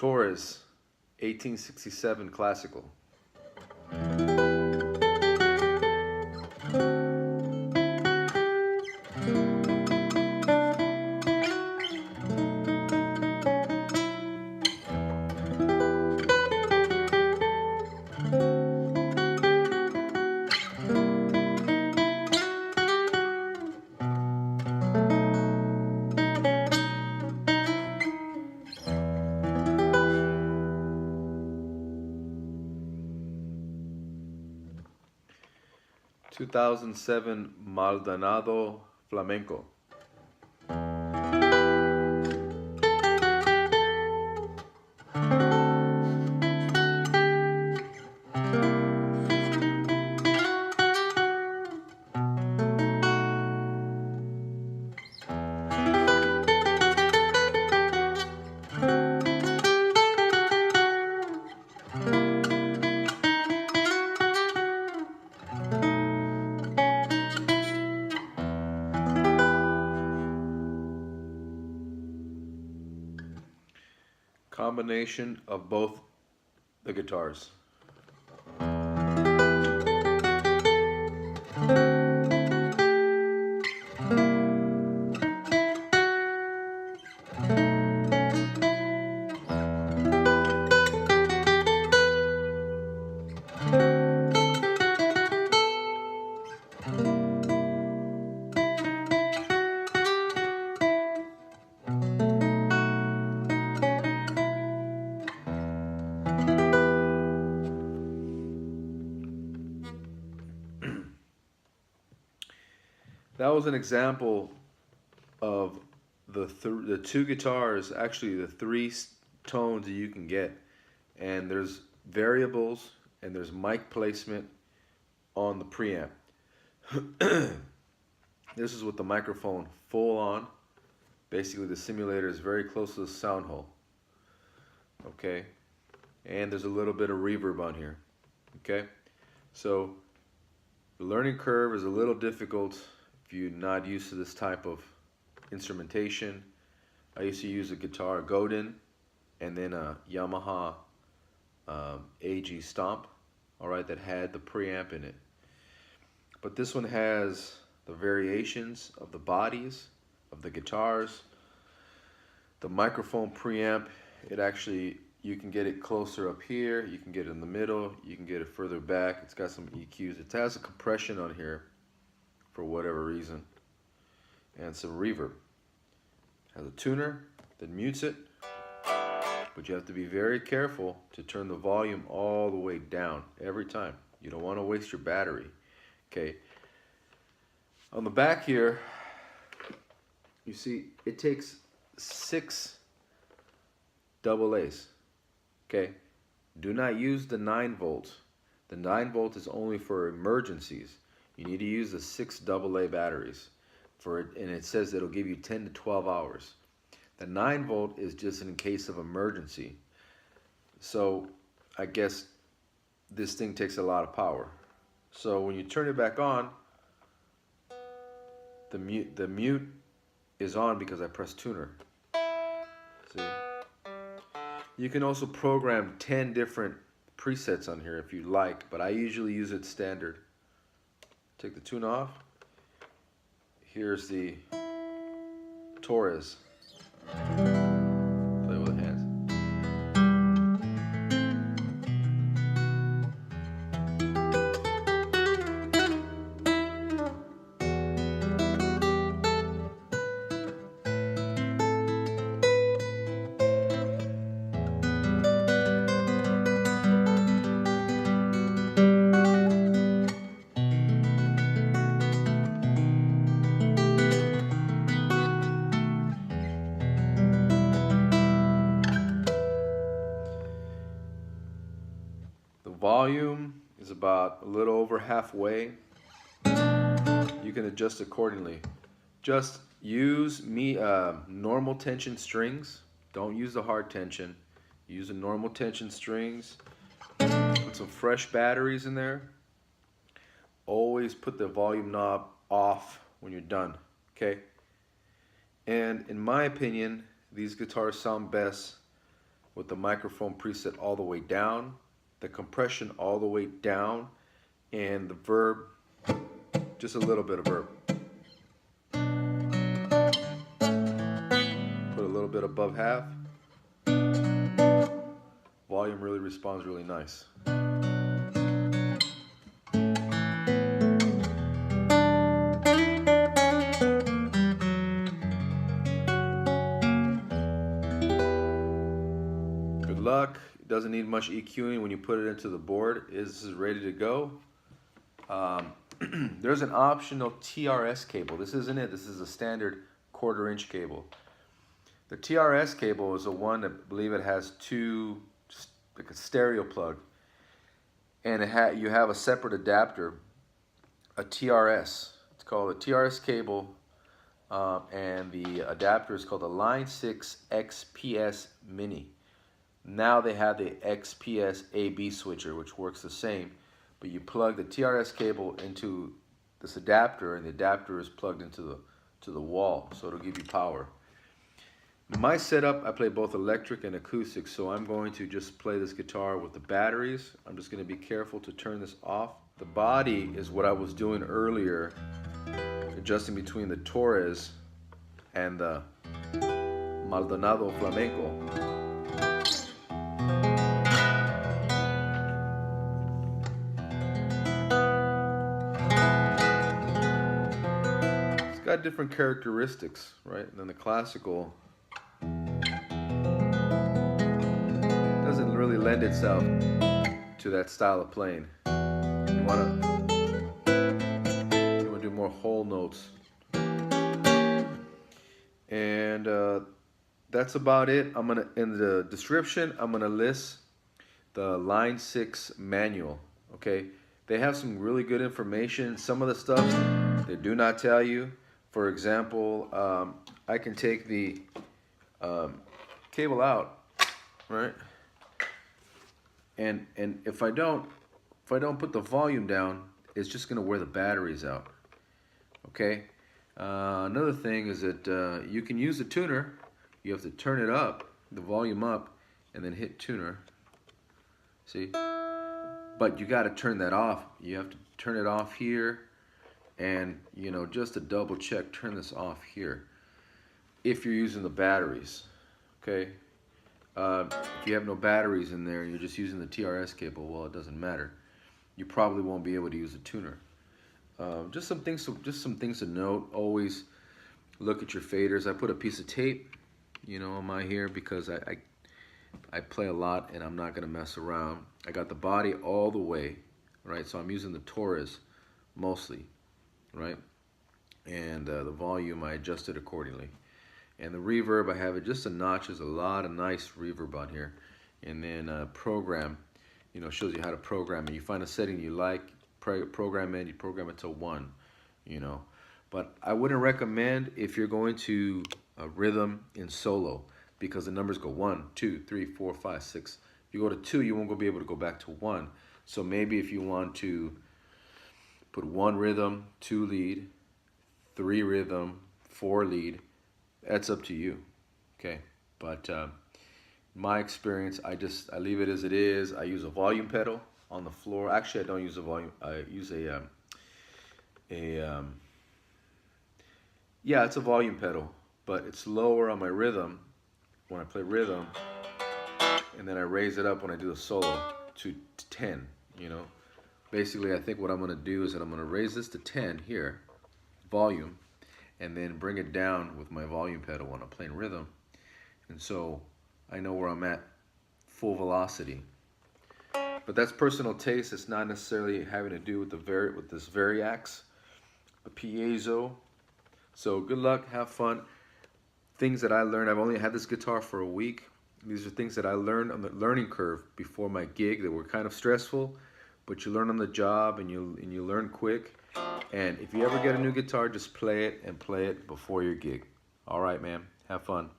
Torres, 1867 classical. 2007 Maldonado Flamenco. Combination of both the guitars. That was an example of the two guitars, actually the three tones that you can get. And there's variables and there's mic placement on the preamp. This is with the microphone full on. Basically the simulator is very close to the sound hole. Okay, and there's a little bit of reverb on here. Okay, so the learning curve is a little difficult if you're not used to this type of instrumentation. I used to use a guitar Godin and then a Yamaha AG Stomp, alright, that had the preamp in it. But this one has the variations of the bodies of the guitars. The microphone preamp, it actually, you can get it closer up here, you can get it in the middle, you can get it further back. It's got some EQs. It has a compression on here for whatever reason, and some reverb. It has a tuner that mutes it, but you have to be very careful to turn the volume all the way down every time. You don't want to waste your battery. Okay. On the back here, you see it takes 6 AA's. Okay. Do not use the 9 volts. The 9 volt is only for emergencies. You need to use the 6 AA batteries for it, and it says it'll give you 10 to 12 hours. The 9 volt is just in case of emergency. So I guess this thing takes a lot of power. So when you turn it back on, the mute is on because I pressed tuner. See? You can also program 10 different presets on here if you like, but I usually use it standard. Take the tune off. Here's the Torres. Play with the hands. Volume is about a little over halfway. You can adjust accordingly. Just use normal tension strings. Don't use the hard tension. Use the normal tension strings. Put some fresh batteries in there. Always put the volume knob off when you're done. Okay? And in my opinion, these guitars sound best with the microphone preset all the way down, the compression all the way down, and the verb, just a little bit of verb. Put a little bit above half. Volume really responds really nice. Good luck. It doesn't need much EQing when you put it into the board. This is ready to go. There's an optional TRS cable. This isn't it. This is a standard 1/4" cable. The TRS cable is the one that I believe it has two, like a stereo plug, and you have a separate adapter, a TRS. It's called a TRS cable, and the adapter is called the Line 6 XPS Mini. Now they have the XPS AB switcher, which works the same, but you plug the TRS cable into this adapter, and the adapter is plugged into the wall, so it'll give you power. In my setup, I play both electric and acoustic, so I'm going to just play this guitar with the batteries. I'm just going to be careful to turn this off. The body is what I was doing earlier, adjusting between the Torres and the Maldonado Flamenco. It's got different characteristics, right? than the classical. Doesn't really lend itself to that style of playing. You want to do more whole notes. And that's about it. In the description, I'm gonna list the Line 6 manual. Okay, they have some really good information. Some of the stuff they do not tell you. For example, I can take the cable out, right? And if I don't put the volume down, it's just gonna wear the batteries out. Okay. Another thing is that you can use the tuner. You have to turn it up, the volume up, and then hit tuner. See? But you got to turn that off. You have to turn it off here, and just to double check, turn this off here. If you're using the batteries, okay. If you have no batteries in there, you're just using the TRS cable. Well, it doesn't matter. You probably won't be able to use the tuner. Just some things to note. Always look at your faders. I put a piece of tape, on my here because I play a lot and I'm not gonna mess around. I got the body all the way, right? So I'm using the Torres mostly, right? And the volume I adjusted accordingly. And the reverb, I have it just a notch. There's a lot of nice reverb on here. And then program, shows you how to program it. You find a setting you like, program it, you program it to 1, But I wouldn't recommend if you're going to rhythm in solo, because the numbers go 1, 2, 3, 4, 5, 6. If you go to 2, you won't be able to go back to 1. So maybe if you want to put 1 rhythm, 2 lead, 3 rhythm, 4 lead, that's up to you, okay? But my experience, I leave it as it is. I use a volume pedal on the floor. Actually, I don't use a volume. I use yeah, it's a volume pedal, but it's lower on my rhythm when I play rhythm, and then I raise it up when I do a solo to 10. Basically, I think what I'm gonna do is that I'm gonna raise this to 10 here, volume, and then bring it down with my volume pedal when I'm playing rhythm. And so I know where I'm at full velocity. But that's personal taste. It's not necessarily having to do with this Variax, the piezo. So good luck, have fun. Things that I learned, I've only had this guitar for a week. These are things that I learned on the learning curve before my gig that were kind of stressful, but you learn on the job and you learn quick. And if you ever get a new guitar, just play it before your gig. All right, man. Have fun.